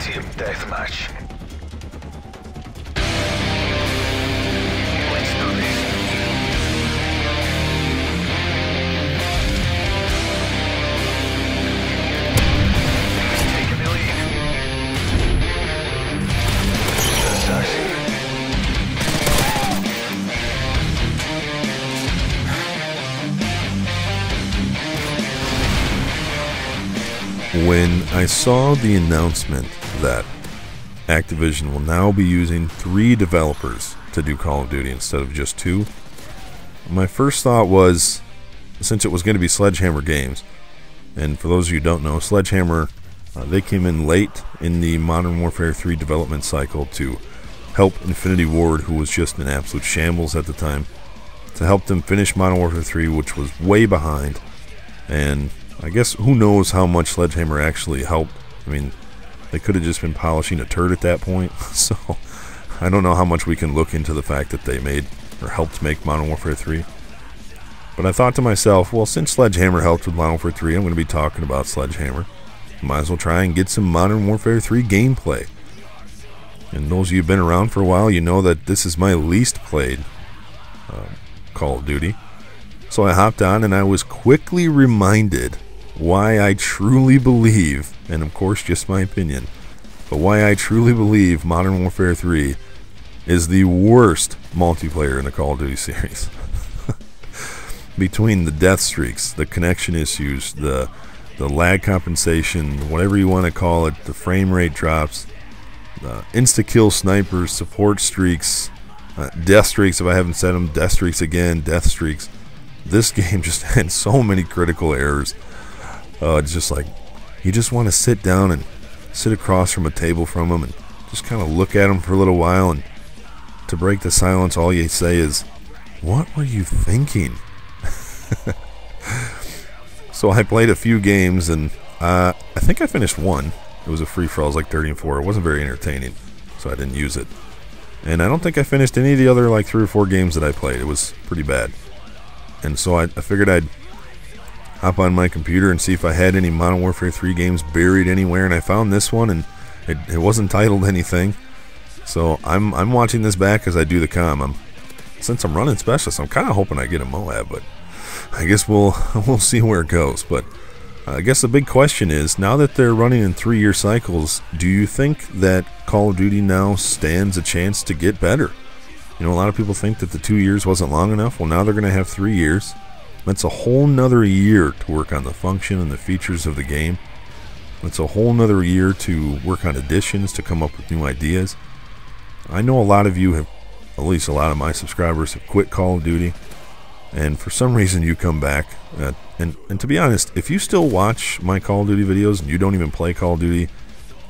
Team deathmatch. Let's do this. Taking the lead. Assassin. When I saw the announcement that Activision will now be using 3 developers to do Call of Duty instead of just 2, my first thought was, since it was going to be Sledgehammer Games, and for those of you who don't know, Sledgehammer, they came in late in the Modern Warfare 3 development cycle to help Infinity Ward, who was just in absolute shambles at the time, to help them finish Modern Warfare 3, which was way behind. And I guess who knows how much Sledgehammer actually helped. I mean, they could have just been polishing a turd at that point. So I don't know how much we can look into the fact that they made or helped make Modern Warfare 3. But I thought to myself, well, since Sledgehammer helped with Modern Warfare 3, I'm going to be talking about Sledgehammer. Might as well try and get some Modern Warfare 3 gameplay. And those of you who've been around for a while, you know that this is my least played Call of Duty. So I hopped on and I was quickly reminded why I truly believe, and of course just my opinion, but why I truly believe Modern Warfare 3 is the worst multiplayer in the Call of Duty series. Between the death streaks, the connection issues, the lag compensation, whatever you want to call it, the frame rate drops, insta-kill snipers, support streaks, death streaks if I haven't said them, death streaks again, death streaks. This game just had so many critical errors. It's just like, you just want to sit down and sit across from a table from them and just kind of look at them for a little while, and to break the silence, all you say is, what were you thinking? So I played a few games, and I think I finished one. It was a free-for-all. It was like 30 and 4. It wasn't very entertaining, so I didn't use it. And I don't think I finished any of the other like 3 or 4 games that I played. It was pretty bad. And so I figured I'd hop on my computer and see if I had any Modern Warfare 3 games buried anywhere, and I found this one, and it wasn't titled anything. So I'm watching this back as I do the comm. Since I'm running Specialist, I'm kind of hoping I get a Moab, but I guess we'll see where it goes. But I guess the big question is, now that they're running in 3-year cycles, do you think that Call of Duty now stands a chance to get better? You know, a lot of people think that the 2 years wasn't long enough. Well, now they're going to have 3 years. That's a whole nother year to work on the function and the features of the game. That's a whole nother year to work on additions, to come up with new ideas. I know a lot of you have, at least a lot of my subscribers, have quit Call of Duty, and for some reason you come back. And to be honest, if you still watch my Call of Duty videos and you don't even play Call of Duty,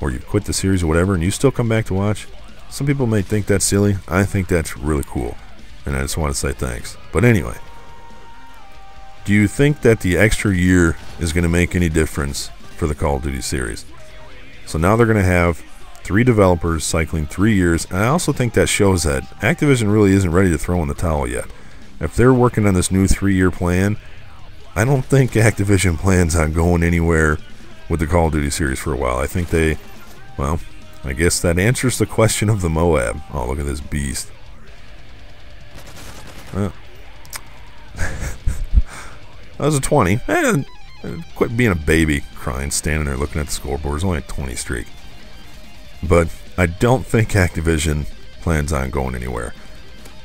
or you quit the series or whatever, and you still come back to watch, some people may think that's silly. I think that's really cool, and I just want to say thanks. But anyway, do you think that the extra year is going to make any difference for the Call of Duty series? So now they're going to have 3 developers cycling 3 years, and I also think that shows that Activision really isn't ready to throw in the towel yet. If they're working on this new 3-year plan, I don't think Activision plans on going anywhere with the Call of Duty series for a while. I think they, well, I guess that answers the question of the Moab. Oh, look at this beast. That was a 20. And quit being a baby crying, standing there looking at the scoreboard. It's only a 20 streak. But I don't think Activision plans on going anywhere.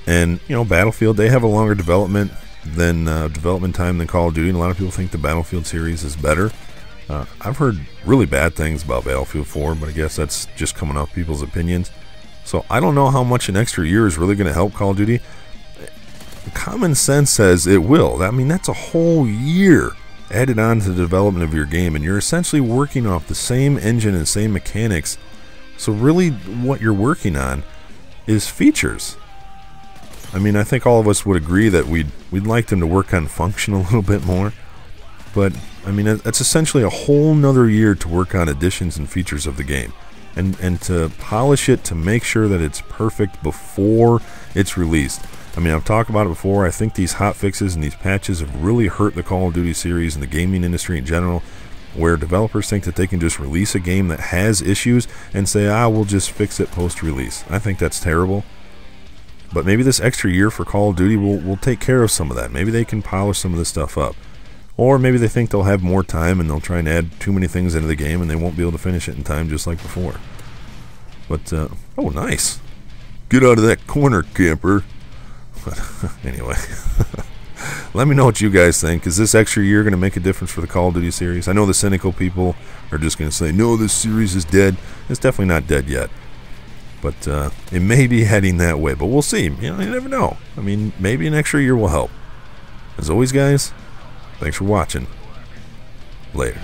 And, you know, Battlefield, they have a longer development time than Call of Duty, and a lot of people think the Battlefield series is better. I've heard really bad things about Battlefield 4, but I guess that's just coming off people's opinions. So I don't know how much an extra year is really going to help Call of Duty. Common sense says it will. I mean, that's a whole year added on to the development of your game, and you're essentially working off the same engine and same mechanics. So really what you're working on is features. I mean, I think all of us would agree that we'd like them to work on function a little bit more. But, I mean, it's essentially a whole nother year to work on additions and features of the game. And to polish it to make sure that it's perfect before it's released. I mean, I've talked about it before. I think these hot fixes and these patches have really hurt the Call of Duty series and the gaming industry in general. where developers think that they can just release a game that has issues and say, we'll just fix it post-release. I think that's terrible. But maybe this extra year for Call of Duty will take care of some of that. Maybe they can polish some of this stuff up. Or maybe they think they'll have more time and they'll try and add too many things into the game and they won't be able to finish it in time just like before. But, oh, nice. Get out of that corner, camper. Anyway. Let me know what you guys think. Is this extra year going to make a difference for the Call of Duty series? I know the cynical people are just going to say, no, this series is dead. It's definitely not dead yet. But it may be heading that way. But we'll see. You never know. I mean, maybe an extra year will help. As always, guys, thanks for watching. Later.